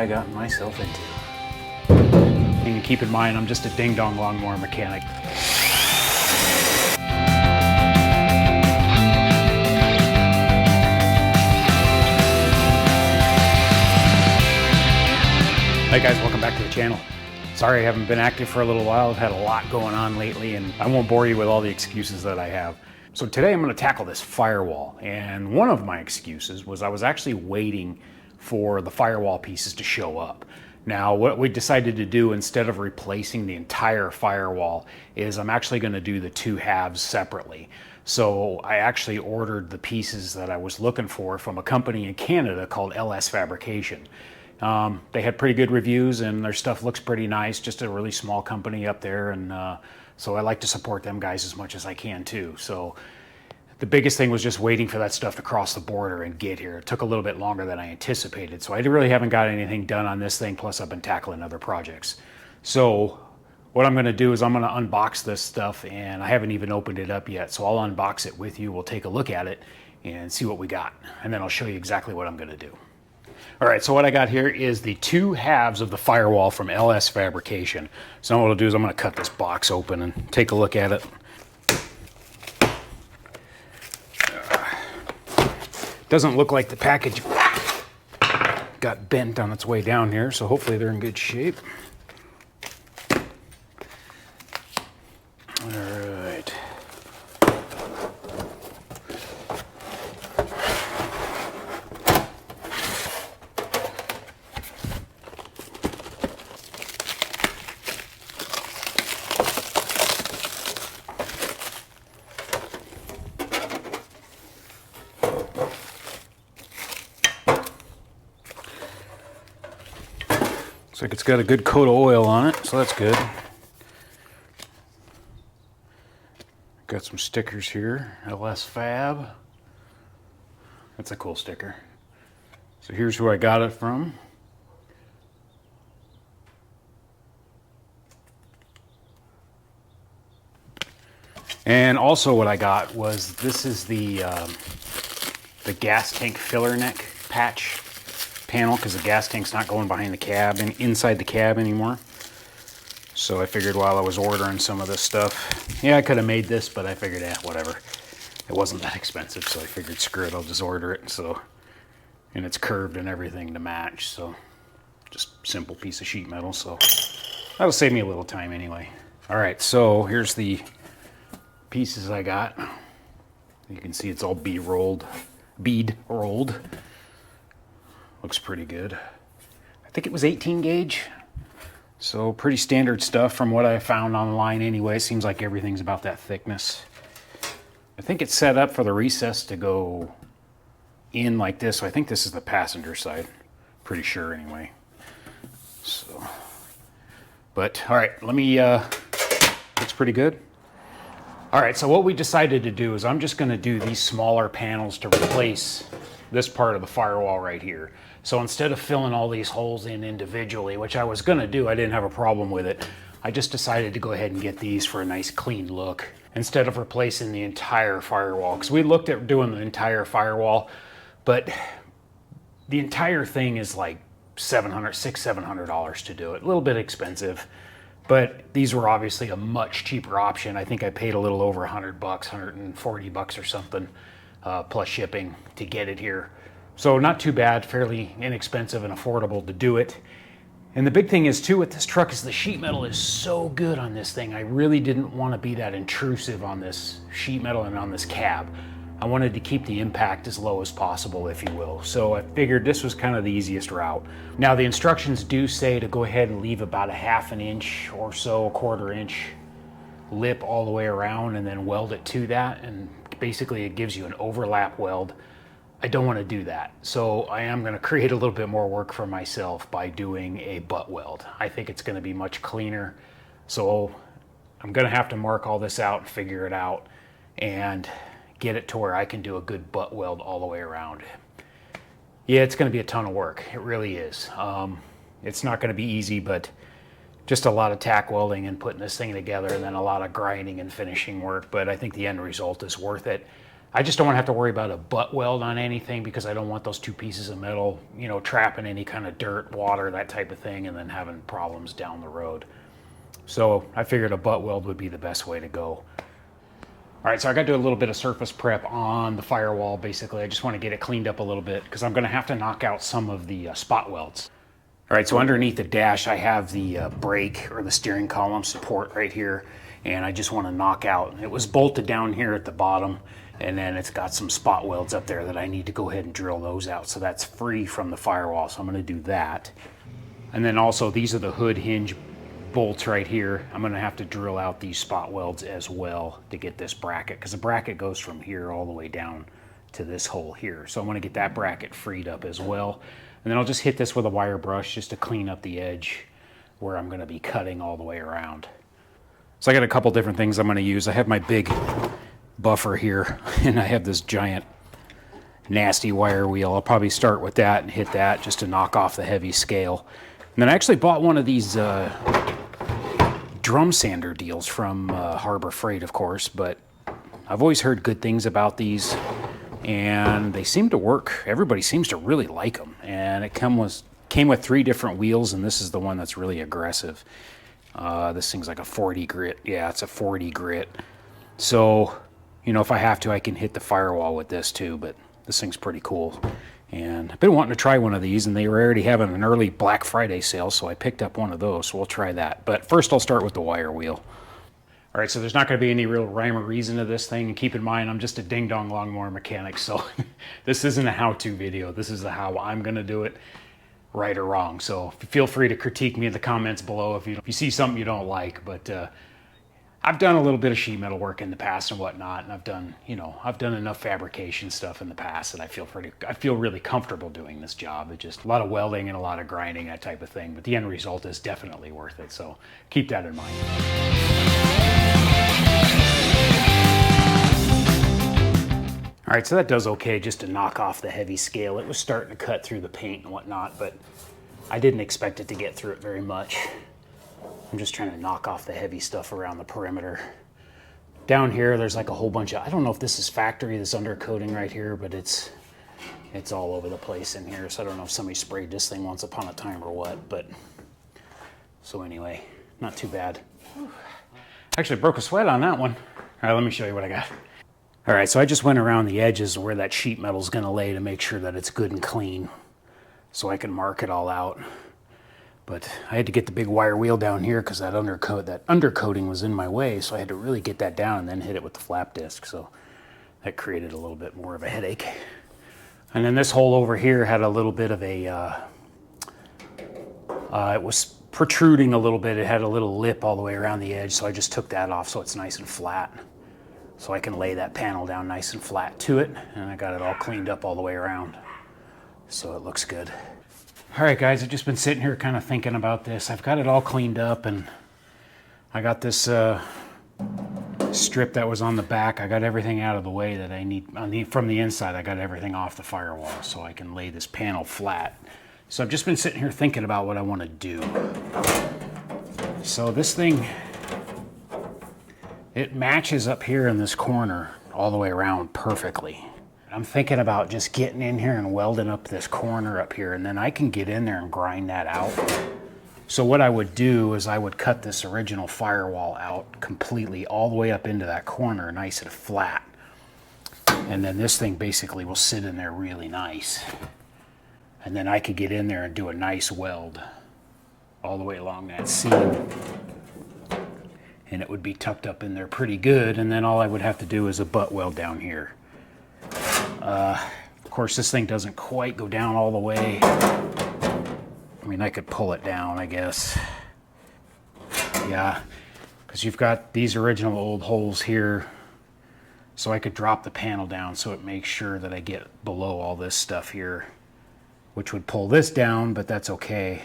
I got myself into. And keep in mind, I'm just a ding-dong lawnmower mechanic. Hey guys, welcome back to the channel. Sorry I haven't been active for a little while. I've had a lot going on lately and I won't bore you with all the excuses that I have. So today I'm going to tackle this firewall, and one of my excuses was I was actually waiting for the firewall pieces to show up. Now what we decided to do, instead of replacing the entire firewall, is I'm actually going to do the two halves separately. So I actually ordered the pieces that I was looking for from a company in Canada called LS Fabrication. They had pretty good reviews and their stuff looks pretty nice, just a really small company up there, and so I like to support them guys as much as I can too. So the biggest thing was just waiting for that stuff to cross the border and get here. It took a little bit longer than I anticipated, so I really haven't got anything done on this thing, plus I've been tackling other projects. So what I'm going to do is I'm going to unbox this stuff, and I haven't even opened it up yet, so I'll unbox it with you. We'll take a look at it and see what we got, and then I'll show you exactly what I'm going to do. All right, so what I got here is the two halves of the firewall from LS Fabrication. So what I'll do is I'm going to cut this box open and take a look at it. Doesn't look like the package got bent on its way down here, so hopefully they're in good shape. All right. Looks like it's got a good coat of oil on it, so that's good. Got some stickers here, LS Fab. That's a cool sticker. So here's who I got it from. And also what I got was, this is the gas tank filler neck patch panel, because the gas tank's not going behind the cab and inside the cab anymore. So I figured while I was ordering some of this stuff, yeah, I could have made this, but I figured, whatever. It wasn't that expensive, so I figured, screw it, I'll just order it. So, and it's curved and everything to match, so just simple piece of sheet metal, so that'll save me a little time anyway. All right, so here's the pieces I got. You can see it's all bead rolled. Looks pretty good. I think it was 18 gauge. So pretty standard stuff from what I found online anyway. Seems like everything's about that thickness. I think it's set up for the recess to go in like this. So I think this is the passenger side. Pretty sure anyway. So, but all right, let me, looks pretty good. All right, so what we decided to do is I'm just gonna do these smaller panels to replace this part of the firewall right here. So instead of filling all these holes in individually, which I was gonna do, I didn't have a problem with it. I just decided to go ahead and get these for a nice clean look instead of replacing the entire firewall. Because we looked at doing the entire firewall, but the entire thing is like $700 to do it. A little bit expensive, but these were obviously a much cheaper option. I think I paid a little over $100, $140 or something, plus shipping to get it here. So not too bad, fairly inexpensive and affordable to do it. And the big thing is too with this truck is the sheet metal is so good on this thing. I really didn't want to be that intrusive on this sheet metal and on this cab. I wanted to keep the impact as low as possible, if you will. So I figured this was kind of the easiest route. Now the instructions do say to go ahead and leave about a ½ an inch or so, a ¼ inch lip all the way around and then weld it to that. And basically it gives you an overlap weld. I don't want to do that. So I am going to create a little bit more work for myself by doing a butt weld. I think it's going to be much cleaner. So I'm going to have to mark all this out and figure it out and get it to where I can do a good butt weld all the way around. Yeah, it's going to be a ton of work. It really is. It's not going to be easy, but just a lot of tack welding and putting this thing together, and then a lot of grinding and finishing work. But I think the end result is worth it. I just don't want to have to worry about a butt weld on anything because I don't want those two pieces of metal, you know, trapping any kind of dirt, water, that type of thing, and then having problems down the road. So I figured a butt weld would be the best way to go. All right, so I got to do a little bit of surface prep on the firewall. Basically, I just want to get it cleaned up a little bit because I'm going to have to knock out some of the spot welds. All right, so underneath the dash, I have the brake or the steering column support right here, and I just want to knock out. It was bolted down here at the bottom, and then it's got some spot welds up there that I need to go ahead and drill those out. So that's free from the firewall, so I'm going to do that. And then also, these are the hood hinge bolts right here. I'm going to have to drill out these spot welds as well to get this bracket, because the bracket goes from here all the way down to this hole here. So I want to get that bracket freed up as well. And then I'll just hit this with a wire brush just to clean up the edge where I'm going to be cutting all the way around. So I got a couple different things I'm going to use. I have my big buffer here, and I have this giant nasty wire wheel. I'll probably start with that and hit that just to knock off the heavy scale. And then I actually bought one of these drum sander deals from Harbor Freight, of course, but I've always heard good things about these, and they seem to work. Everybody seems to really like them, and it came with 3 different wheels, and this is the one that's really aggressive. This thing's like a 40 grit. Yeah, it's a 40 grit. So, you know, if I have to, I can hit the firewall with this too, but this thing's pretty cool. And I've been wanting to try one of these, and they were already having an early Black Friday sale, so I picked up one of those, so we'll try that. But first I'll start with the wire wheel. All right, so there's not going to be any real rhyme or reason to this thing, and keep in mind I'm just a ding-dong lawnmower mechanic, so this isn't a how-to video. This is the how I'm going to do it, right or wrong. So feel free to critique me in the comments below if you see something you don't like. But I've done a little bit of sheet metal work in the past and whatnot, and I've done enough fabrication stuff in the past that I feel really comfortable doing this job. It's just a lot of welding and a lot of grinding, that type of thing, but the end result is definitely worth it, so keep that in mind. All right, so that does okay just to knock off the heavy scale. It was starting to cut through the paint and whatnot, but I didn't expect it to get through it very much. I'm just trying to knock off the heavy stuff around the perimeter. Down here, there's like a whole bunch of, I don't know if this is factory, this undercoating right here, but it's all over the place in here. So I don't know if somebody sprayed this thing once upon a time or what, but so anyway, not too bad. Actually broke a sweat on that one. All right, let me show you what I got. All right, so I just went around the edges where that sheet metal is gonna lay to make sure that it's good and clean so I can mark it all out. But I had to get the big wire wheel down here because that undercoating was in my way, so I had to really get that down and then hit it with the flap disc. So that created a little bit more of a headache. And then this hole over here had a little bit of a, it was protruding a little bit. It had a little lip all the way around the edge, so I just took that off so it's nice and flat. So I can lay that panel down nice and flat to it, and I got it all cleaned up all the way around. So it looks good. All right, guys, I've just been sitting here kind of thinking about this. I've got it all cleaned up, and I got this strip that was on the back. I got everything out of the way that I need. From the inside, I got everything off the firewall so I can lay this panel flat. So I've just been sitting here thinking about what I want to do. So this thing, it matches up here in this corner all the way around perfectly. I'm thinking about just getting in here and welding up this corner up here, and then I can get in there and grind that out. So what I would do is I would cut this original firewall out completely all the way up into that corner, nice and flat. And then this thing basically will sit in there really nice. And then I could get in there and do a nice weld all the way along that seam. And it would be tucked up in there pretty good, and then all I would have to do is a butt weld down here. Of course, this thing doesn't quite go down all the way. I mean, I could pull it down, I guess. Yeah, because you've got these original old holes here, so I could drop the panel down so it makes sure that I get below all this stuff here, which would pull this down, but that's okay.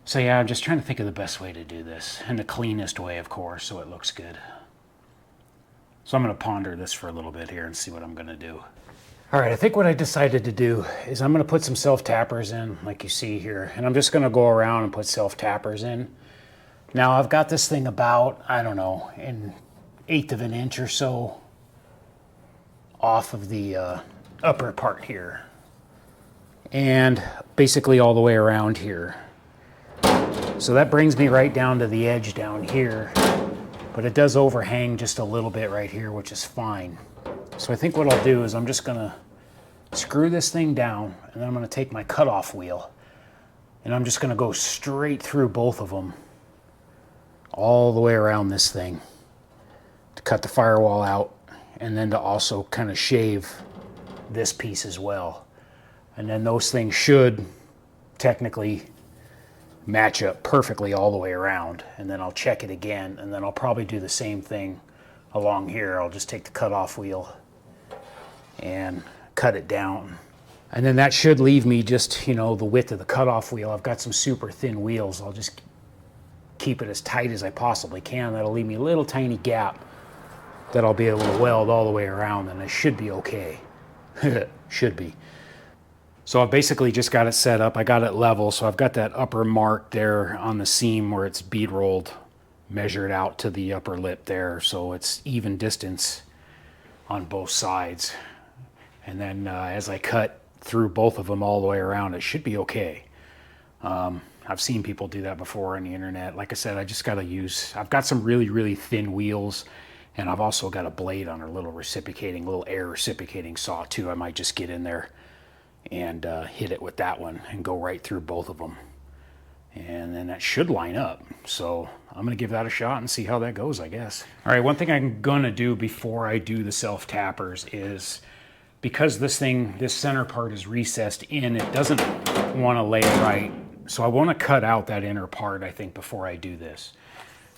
So yeah, I'm just trying to think of the best way to do this, and the cleanest way, of course, so it looks good. So I'm going to ponder this for a little bit here and see what I'm going to do. All right, I think what I decided to do is I'm going to put some self-tappers in, like you see here, and I'm just going to go around and put self-tappers in. Now, I've got this thing about, I don't know, an 1/8 of an inch or so off of the upper part here. And basically all the way around here. So that brings me right down to the edge down here. But it does overhang just a little bit right here, which is fine. So I think what I'll do is I'm just gonna screw this thing down, and then I'm gonna take my cutoff wheel, and I'm just gonna go straight through both of them, all the way around this thing, to cut the firewall out, and then to also kind of shave this piece as well. And then those things should technically match up perfectly all the way around. And then I'll check it again, and then I'll probably do the same thing along here. I'll just take the cutoff wheel and cut it down. And then that should leave me just, you know, the width of the cutoff wheel. I've got some super thin wheels. I'll just keep it as tight as I possibly can. That'll leave me a little tiny gap that I'll be able to weld all the way around, and it should be okay. Should be. So I've basically just got it set up. I got it level, so I've got that upper mark there on the seam where it's bead rolled, measured out to the upper lip there, so it's even distance on both sides. And then as I cut through both of them all the way around, it should be okay. I've seen people do that before on the internet. Like I said, I just got to use, I've got some really, really thin wheels, and I've also got a blade on a little air reciprocating saw too. I might just get in there and hit it with that one and go right through both of them. And then that should line up. So I'm gonna give that a shot and see how that goes, I guess. All right, one thing I'm gonna do before I do the self-tappers is, because this center part is recessed in, it doesn't wanna lay right. So I wanna cut out that inner part, I think, before I do this.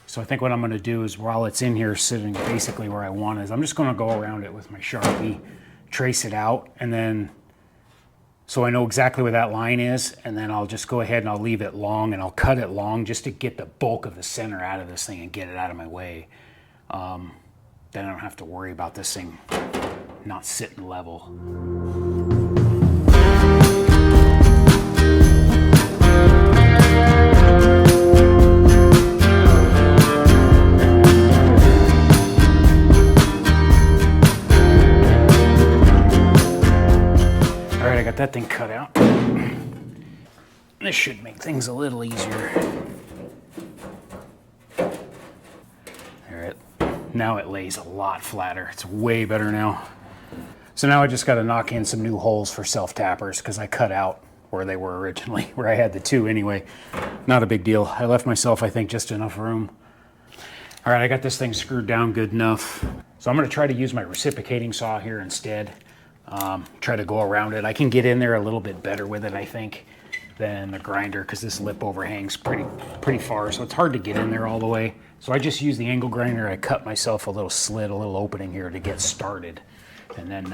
So I think what I'm gonna do is, while it's in here sitting basically where I want it, is I'm just gonna go around it with my Sharpie, trace it out, and then, so I know exactly where that line is, and then I'll just go ahead and I'll leave it long, and I'll cut it long just to get the bulk of the center out of this thing and get it out of my way. Then I don't have to worry about this thing not sitting level. I got that thing cut out. This should make things a little easier. There, now it lays a lot flatter. It's way better now. So now I just got to knock in some new holes for self-tappers, because I cut out where they were originally, where I had the two anyway. Not a big deal. I left myself, I think, just enough room. All right, I got this thing screwed down good enough. So I'm going to try to use my reciprocating saw here instead. Try to go around it. I can get in there a little bit better with it, I think, than the grinder, because this lip overhangs pretty far, so it's hard to get in there all the way. So I just use the angle grinder. I cut myself a little slit, a little opening here to get started, and then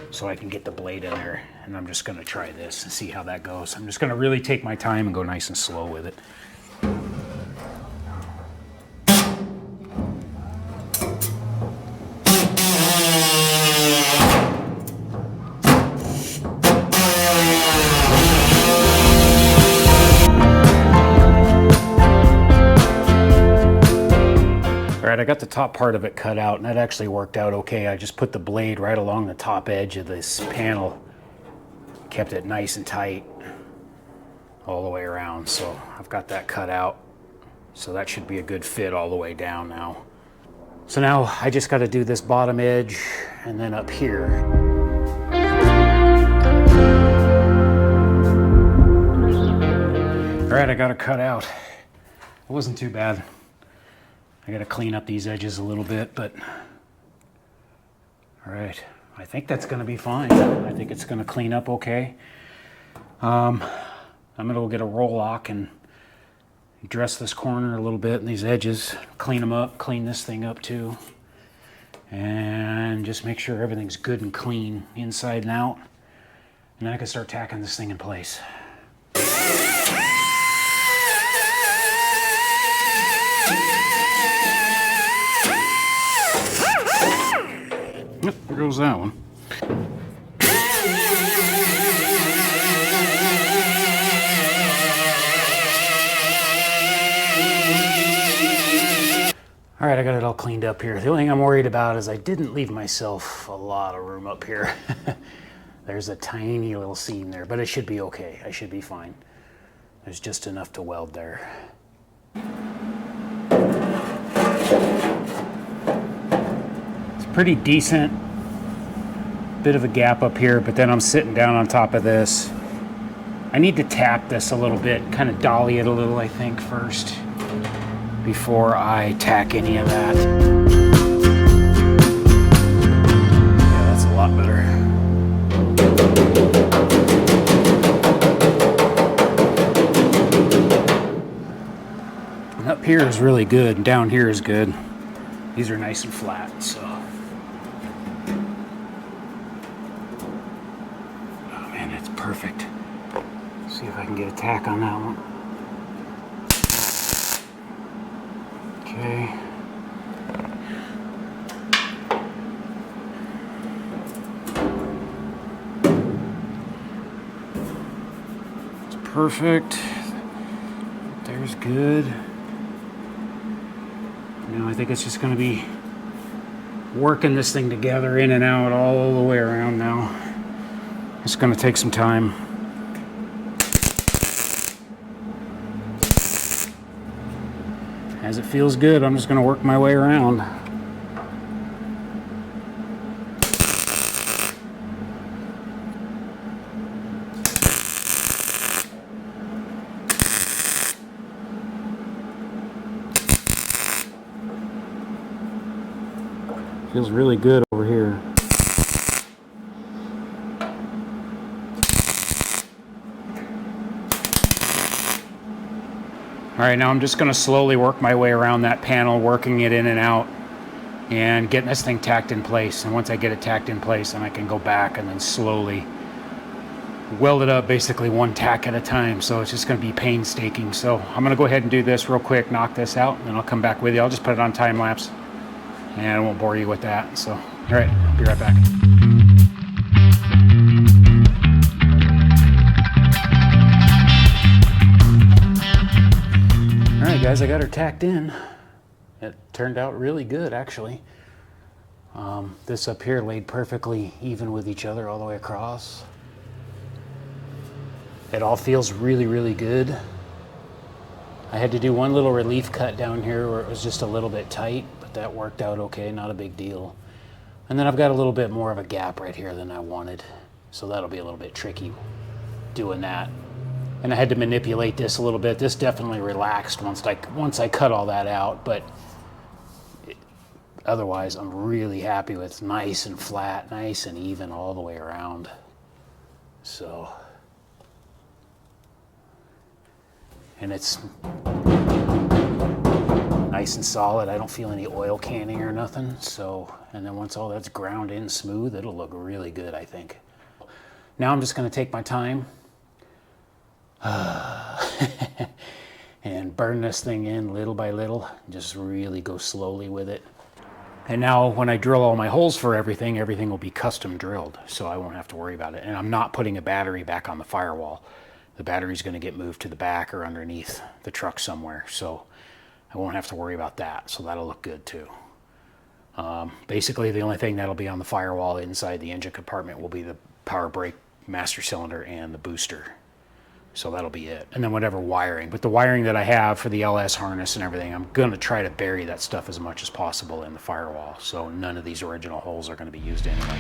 so I can get the blade in there. And I'm just going to try this and see how that goes. I'm just going to really take my time and go nice and slow with it. I got the top part of it cut out, and that actually worked out okay. I just put the blade right along the top edge of this panel, kept it nice and tight all the way around. So I've got that cut out, so that should be a good fit all the way down now. So now I just got to do this bottom edge and then up here. All right, I got it cut out. It wasn't too bad. I gotta clean up these edges a little bit, but all right, I think that's gonna be fine. I think it's gonna clean up okay. I'm gonna go get a roll lock and dress this corner a little bit and these edges, clean them up, clean this thing up too, and just make sure everything's good and clean inside and out. And then I can start tacking this thing in place. Yep, there goes that one. All right, I got it all cleaned up here. The only thing I'm worried about is I didn't leave myself a lot of room up here. There's a tiny little seam there, but it should be okay. I should be fine. There's just enough to weld there. It's pretty decent. Bit of a gap up here, but then I'm sitting down on top of this. I need to tap this a little bit, kind of dolly it a little, I think, first, before I tack any of that. Yeah, that's a lot better. And up here is really good, and down here is good. These are nice and flat, so. Oh man, that's perfect. See if I can get a tack on that one. Okay. It's perfect. There's good. Now I think it's just going to be working this thing together in and out all the way around now. It's going to take some time. As it feels good, I'm just going to work my way around. Feels really good over here. All right, now I'm just going to slowly work my way around that panel, working it in and out, and getting this thing tacked in place. And once I get it tacked in place, then I can go back and then slowly weld it up, basically one tack at a time. So it's just going to be painstaking. So I'm going to go ahead and do this real quick, knock this out, and then I'll come back with you. I'll just put it on time lapse, and I won't bore you with that. So, all right, I'll be right back. Alright guys, I got her tacked in. It turned out really good actually. This up here laid perfectly even with each other all the way across. It all feels really, really good. I had to do one little relief cut down here where it was just a little bit tight, but that worked out okay, not a big deal. And then I've got a little bit more of a gap right here than I wanted. So that'll be a little bit tricky doing that. And I had to manipulate this a little bit. This definitely relaxed once I cut all that out, but otherwise I'm really happy with nice and flat, nice and even all the way around. So, and it's nice and solid. I don't feel any oil canning or nothing. So, and then once all that's ground in smooth, it'll look really good, I think. Now I'm just gonna take my time and burn this thing in little by little. Just really go slowly with it. And now when I drill all my holes for everything will be custom drilled, so I won't have to worry about it. And I'm not putting a battery back on the firewall. The battery's going to get moved to the back or underneath the truck somewhere, so I won't have to worry about that. So that'll look good too. Basically the only thing that'll be on the firewall inside the engine compartment will be the power brake master cylinder and the booster. So that'll be it. And then whatever wiring. But the wiring that I have for the LS harness and everything, I'm going to try to bury that stuff as much as possible in the firewall. So none of these original holes are going to be used anyway.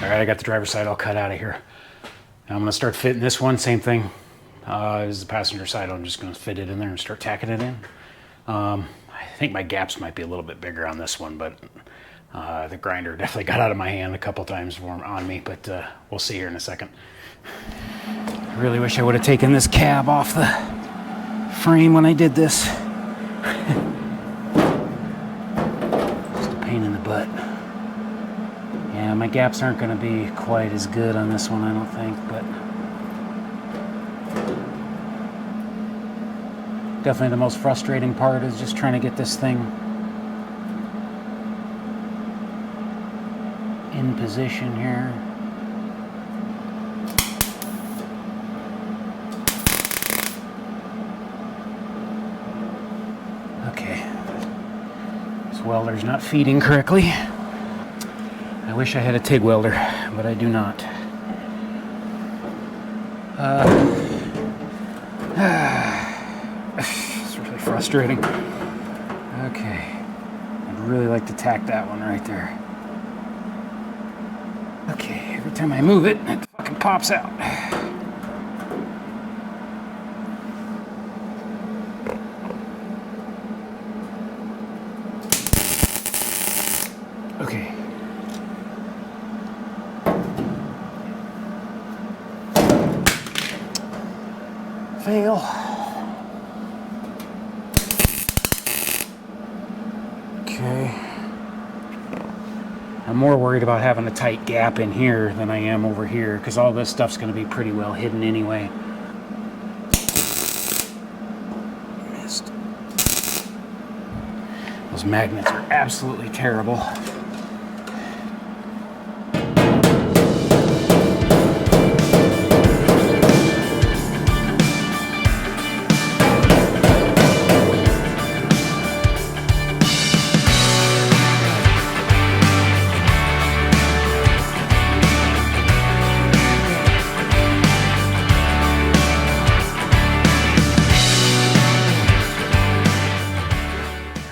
I got the driver's side all cut out of here. Now I'm going to start fitting this one, same thing as the passenger side. I'm just going to fit it in there and start tacking it in. I think my gaps might be a little bit bigger on this one, but the grinder definitely got out of my hand a couple times on me, but we'll see here in a second. I really wish I would have taken this cab off the frame when I did this. Just a pain in the butt. Yeah, my gaps aren't going to be quite as good on this one, I don't think, but Definitely the most frustrating part is just trying to get this thing in position here. Okay, this welder's not feeding correctly. I wish I had a TIG welder, but I do not. It's really frustrating. Okay, I'd really like to tack that one right there. Okay, every time I move it, it fucking pops out. Okay. Fail. Okay. I'm more worried about having a tight gap in here than I am over here, because all this stuff's going to be pretty well hidden anyway. Missed. Those magnets are absolutely terrible.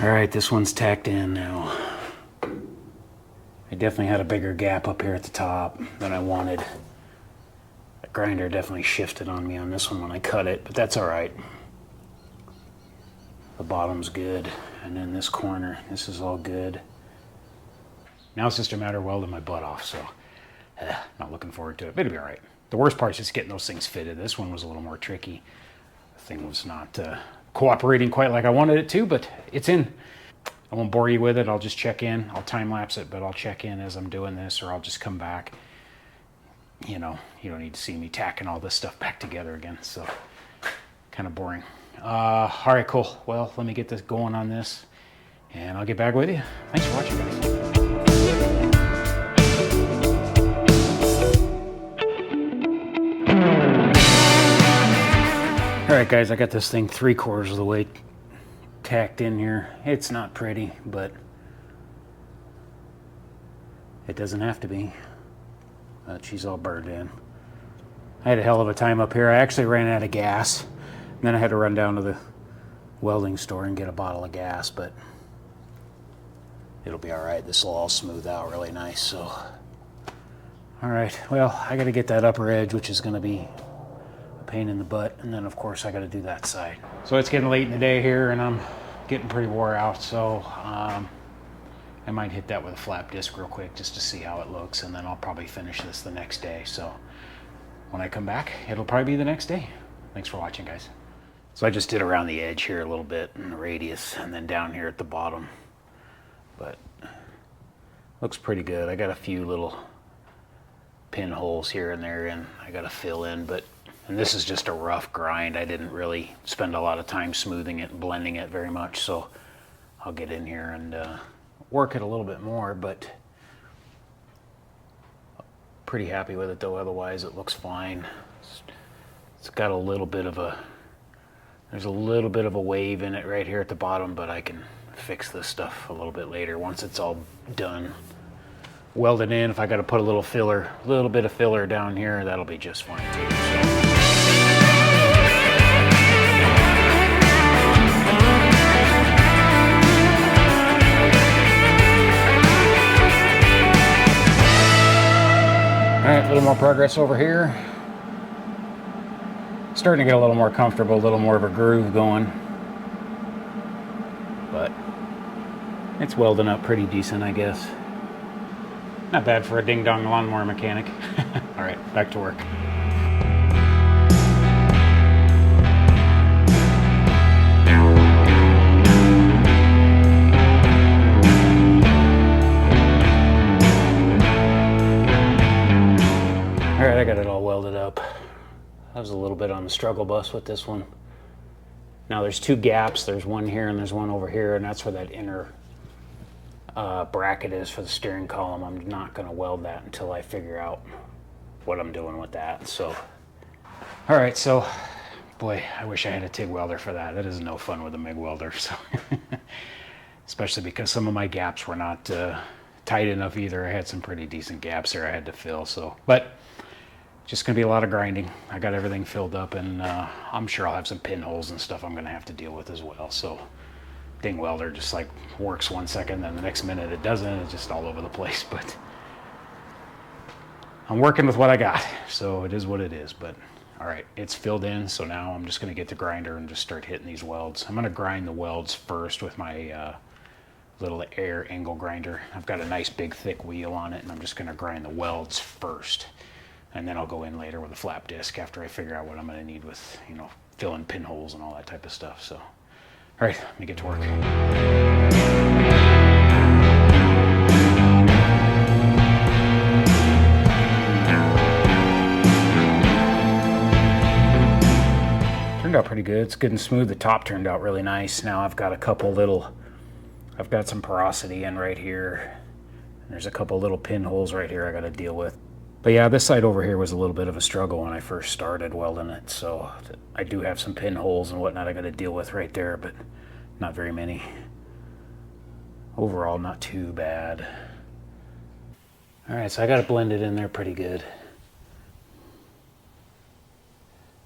Alright, this one's tacked in now. I definitely had a bigger gap up here at the top than I wanted. The grinder definitely shifted on me on this one when I cut it, but that's alright. The bottom's good, and then this corner, this is all good. Now it's just a matter of welding my butt off, so not looking forward to it, but it'll be alright. The worst part is just getting those things fitted. This one was a little more tricky. The thing was not cooperating quite like I wanted it to, but it's in. I won't bore you with it. I'll just check in. I'll time lapse it, but I'll check in as I'm doing this, or I'll just come back. You know, you don't need to see me tacking all this stuff back together again, so kind of boring. All right, cool. Well, let me get this going on this, and I'll get back with you. Thanks for watching, guys. Alright guys, I got this thing 3/4 of the way tacked in here. It's not pretty, but it doesn't have to be. But she's all burned in. I had a hell of a time up here. I actually ran out of gas. And then I had to run down to the welding store and get a bottle of gas, but it'll be alright. This will all smooth out really nice, so. Alright, well, I gotta get that upper edge, which is gonna be pain in the butt, and then of course I got to do that side. So it's getting late in the day here and I'm getting pretty wore out, so I might hit that with a flap disc real quick just to see how it looks, and then I'll probably finish this the next day. So when I come back, it'll probably be the next day. Thanks for watching, guys. So I just did around the edge here a little bit in the radius, and then down here at the bottom, but looks pretty good. I got a few little pinholes here and there and I got to fill in, and this is just a rough grind. I didn't really spend a lot of time smoothing it and blending it very much, so I'll get in here and work it a little bit more, but pretty happy with it though. Otherwise it looks fine. It's got a little bit of there's a little bit of a wave in it right here at the bottom, but I can fix this stuff a little bit later once it's all done. Welded in. If I got to put a little bit of filler down here, that'll be just fine too. So. Alright, a little more progress over here. Starting to get a little more comfortable, a little more of a groove going. But it's welding up pretty decent, I guess. Not bad for a ding-dong lawnmower mechanic. Alright, back to work. Alright, I got it all welded up. I was a little bit on the struggle bus with this one. Now there's two gaps, there's one here and there's one over here, and that's where that inner bracket is for the steering column. I'm not going to weld that until I figure out what I'm doing with that. So, all right, so boy, I wish I had a TIG welder for that. It is no fun with a MIG welder, so especially because some of my gaps were not tight enough either. I had some pretty decent gaps there I had to fill. So, but just gonna be a lot of grinding. I got everything filled up, and I'm sure I'll have some pinholes and stuff I'm gonna have to deal with as well. So ding welder just like works 1 second, then the next minute it doesn't. It's just all over the place, but I'm working with what I got, so it is what it is. But all right, it's filled in, so now I'm just gonna get the grinder and just start hitting these welds. I'm gonna grind the welds first with my little air angle grinder. I've got a nice big thick wheel on it, and I'm just gonna grind the welds first. And then I'll go in later with a flap disc after I figure out what I'm gonna need with, you know, filling pinholes and all that type of stuff. So, all right, let me get to work. Turned out pretty good. It's good and smooth. The top turned out really nice. Now I've got a couple little, I've got some porosity in right here. And there's a couple little pinholes right here I gotta deal with. But yeah, this side over here was a little bit of a struggle when I first started welding it, so I do have some pinholes and whatnot I got to deal with right there, but not very many. Overall, not too bad. All right, so I got it blended in there pretty good.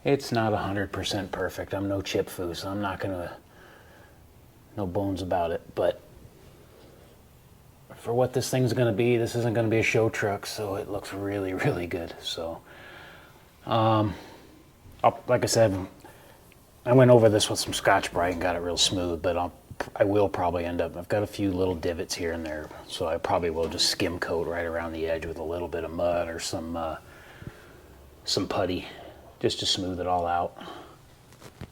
It's not 100% perfect. I'm no chip foo, so I'm not gonna, no bones about it, but for what this thing's gonna be, this isn't gonna be a show truck, so it looks really, really good. So, like I said, I went over this with some Scotch-Brite and got it real smooth, but I will probably end up, I've got a few little divots here and there, so I probably will just skim coat right around the edge with a little bit of mud or some putty, just to smooth it all out.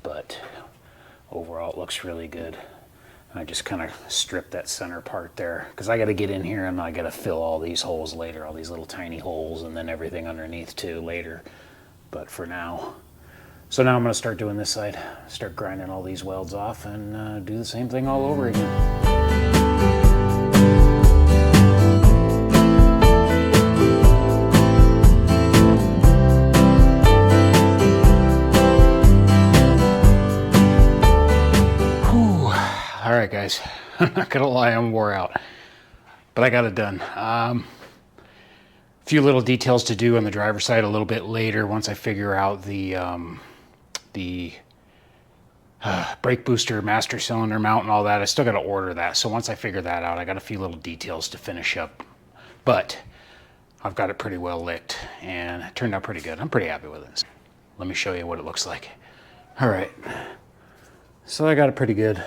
But overall, it looks really good. I just kind of strip that center part there because I got to get in here and I got to fill all these holes later, all these little tiny holes, and then everything underneath too later. But for now, so now I'm going to start doing this side, start grinding all these welds off, and do the same thing all over again. All right, guys, I'm not gonna lie, I'm wore out, but I got it done. A few little details to do on the driver's side a little bit later once I figure out the brake booster master cylinder mount and all that. I still got to order that, so once I figure that out, I got a few little details to finish up, but I've got it pretty well licked and it turned out pretty good. I'm pretty happy with it. Let me show you what it looks like. All right, so I got it pretty good.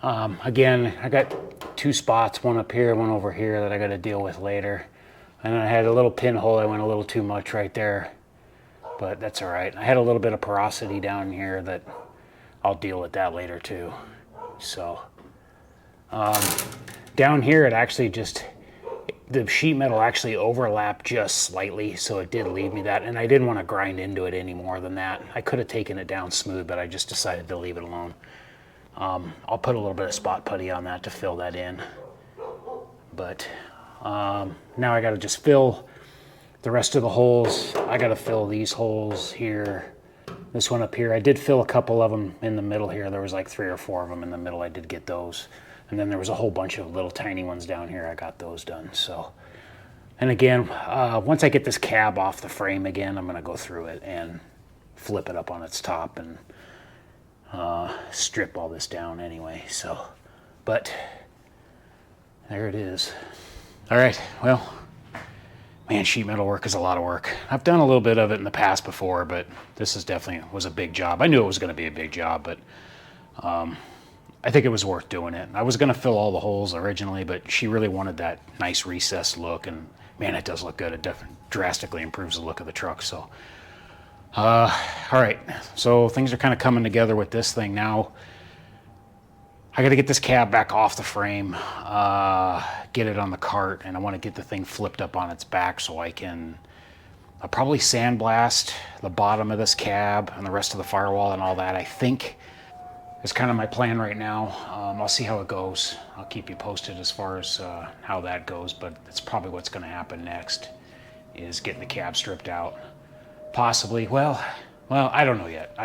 Again, I got two spots, one up here, one over here that I got to deal with later. And I had a little pinhole, I went a little too much right there, but that's all right. I had a little bit of porosity down here that I'll deal with that later too. So, down here it actually just, the sheet metal actually overlapped just slightly, so it did leave me that, and I didn't want to grind into it any more than that. I could have taken it down smooth, but I just decided to leave it alone. I'll put a little bit of spot putty on that to fill that in. But now I got to just fill the rest of the holes. I got to fill these holes here, this one up here. I did fill a couple of them in the middle here. There was like 3 or 4 of them in the middle. I did get those. And then there was a whole bunch of little tiny ones down here. I got those done. So, and again, once I get this cab off the frame again, I'm going to go through it and flip it up on its top and strip all this down anyway. So, but there it is. All right, well, man, sheet metal work is a lot of work. I've done a little bit of it in the past before, but this is definitely was a big job. I knew it was going to be a big job, but I think it was worth doing it. I was going to fill all the holes originally, but she really wanted that nice recessed look, and man, it does look good. It definitely drastically improves the look of the truck. So all right, so things are kind of coming together with this thing now. I got to get this cab back off the frame, get it on the cart, and I want to get the thing flipped up on its back so I can I'll probably sandblast the bottom of this cab and the rest of the firewall and all that. I think is kind of my plan right now. I'll see how it goes. I'll keep you posted as far as how that goes, but it's probably what's going to happen next is getting the cab stripped out. Possibly, well, I don't know yet.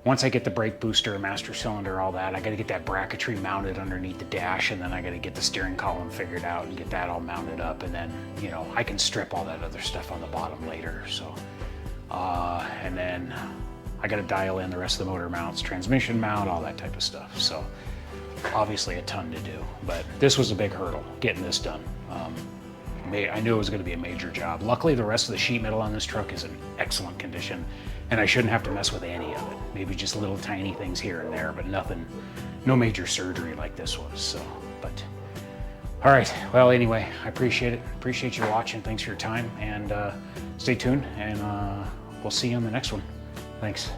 Once I get the brake booster, master cylinder, all that, I gotta get that bracketry mounted underneath the dash, and then I gotta get the steering column figured out and get that all mounted up, and then, you know, I can strip all that other stuff on the bottom later, so. And then I gotta dial in the rest of the motor mounts, transmission mount, all that type of stuff. So obviously a ton to do, but this was a big hurdle, getting this done. I knew it was gonna be a major job. Luckily, the rest of the sheet metal on this truck is in excellent condition, and I shouldn't have to mess with any of it. Maybe just little tiny things here and there, but nothing, no major surgery like this was, so, but. All right, well, anyway, I appreciate it. Appreciate you watching. Thanks for your time, and stay tuned, and we'll see you on the next one. Thanks.